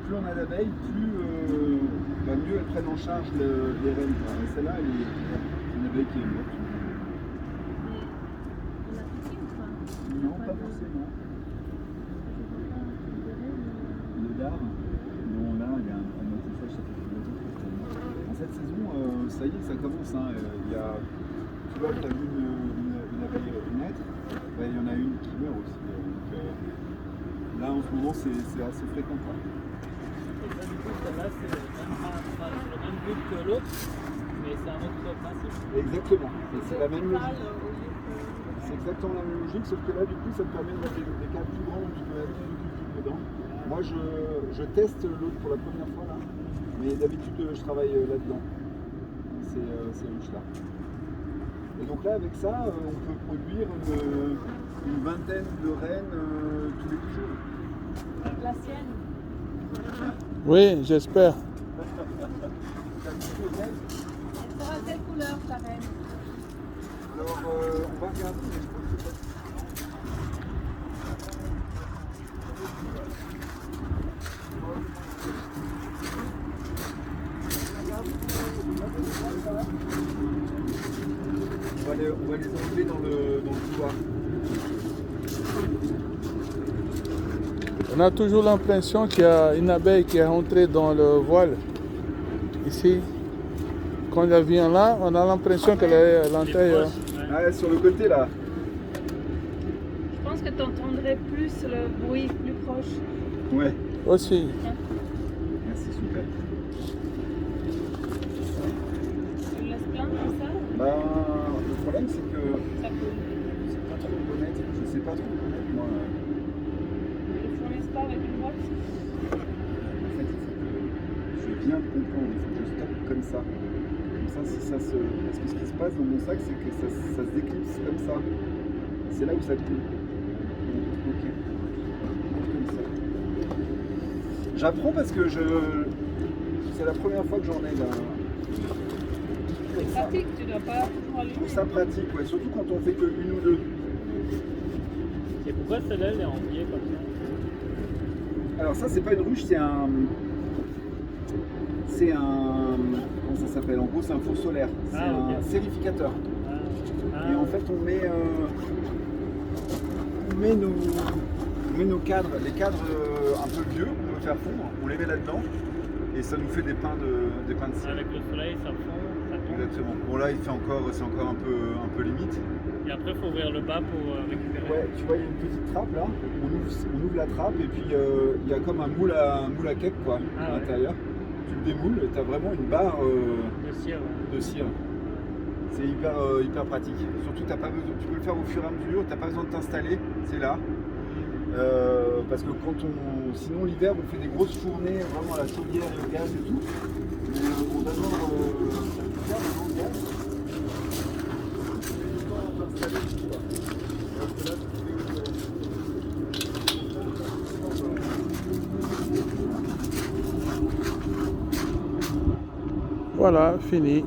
Speaker 1: Plus on a d'abeilles, mieux elles prennent en charge les reines. Et celle-là, elle est une abeille qui est morte.
Speaker 2: On a petit ou pas?
Speaker 1: Non, pas forcément. Le dard, non, là, il y a un autre message, ça fait plus longtemps. En cette saison, ça y est, ça commence. Hein. Il y a, tu vois, tu as vu une abeille naître, ben, il y en a une qui meurt aussi. Donc, là, en ce moment, c'est assez fréquent. Quoi.
Speaker 3: Et ça, du coup, celle-là, c'est le même but que l'autre, mais c'est un autre principe.
Speaker 1: Exactement. Et c'est la même
Speaker 2: Pâle,
Speaker 1: logique.
Speaker 2: au lieu que-
Speaker 1: C'est exactement la même logique, sauf que là, du coup, ça te permet de mettre des câbles plus grands où tu peux mettre plus de trucs dedans. Moi, je teste l'autre pour la première fois là, mais d'habitude, je travaille là-dedans. C'est ruches-là. Et donc là, avec ça, on peut produire une vingtaine de reines tous les 10 jours.
Speaker 2: La sienne.
Speaker 4: Oui, j'espère.
Speaker 2: Elle sera quelle couleur ta reine?
Speaker 1: Alors, on va regarder, mais je crois que c'est pas... On va les enlever dans le couloir.
Speaker 4: On a toujours l'impression qu'il y a une abeille qui est rentrée dans le voile. Ici, quand elle vient là, on a l'impression qu'elle est à l'intérieur.
Speaker 1: Ah, sur le côté là.
Speaker 2: Je pense que tu entendrais plus le bruit plus proche.
Speaker 1: Ouais.
Speaker 4: Aussi.
Speaker 1: Merci, super.
Speaker 2: Tu le laisses plein comme ça?
Speaker 1: Bah, le problème c'est que
Speaker 2: Ça coule.
Speaker 1: c'est pas trop honnête. Je sais pas trop honnête moi.
Speaker 2: Tu le fournisses pas avec une boîte?
Speaker 1: En fait, je viens de comprendre. Il faut que je stoppe comme ça. Comme ça, si ça se. Parce que ce qui se passe dans mon sac, c'est que ça se déclipse comme ça. C'est là où ça coule. Ok. Comme ça. J'apprends parce que c'est la première fois que j'en ai là.
Speaker 2: C'est pratique, tu dois pas toujours
Speaker 1: Je
Speaker 2: allumer.
Speaker 1: trouve ça pratique, ouais, surtout quand on fait que une ou deux.
Speaker 3: Et pourquoi celle-là, elle est en biais comme ça?
Speaker 1: Alors ça, c'est pas une ruche, c'est un... Comment ça s'appelle? En gros, c'est un four solaire. C'est
Speaker 3: Ah, ok.
Speaker 1: un sérificateur.
Speaker 3: Ah.
Speaker 1: Et en fait, on met nos cadres, les cadres un peu vieux, on peut faire fondre, on les met là-dedans et ça nous fait des pains de cire.
Speaker 3: Avec le soleil, ça fond, ça tombe.
Speaker 1: Exactement. Bon là, c'est encore un peu limite.
Speaker 3: Et après, il faut ouvrir le bas pour récupérer.
Speaker 1: Ouais, tu vois, il y a une petite trappe là. On ouvre la trappe et puis il y a comme un moule à cake quoi
Speaker 3: Ah,
Speaker 1: à
Speaker 3: ouais.
Speaker 1: l'intérieur. Tu le démoules et tu as vraiment une barre
Speaker 3: Le cire, ouais.
Speaker 1: de cire. C'est hyper pratique. Surtout, t'as pas besoin, tu peux le faire au fur et à mesure, tu n'as pas besoin de t'installer, c'est là. Parce que sinon l'hiver on fait des grosses fournées vraiment à la chaudière et au gaz et tout. Mais on a besoin de gaz. C'est du temps à t'installer et tout, quoi. Alors que là, tu fais
Speaker 4: Voilà, fini.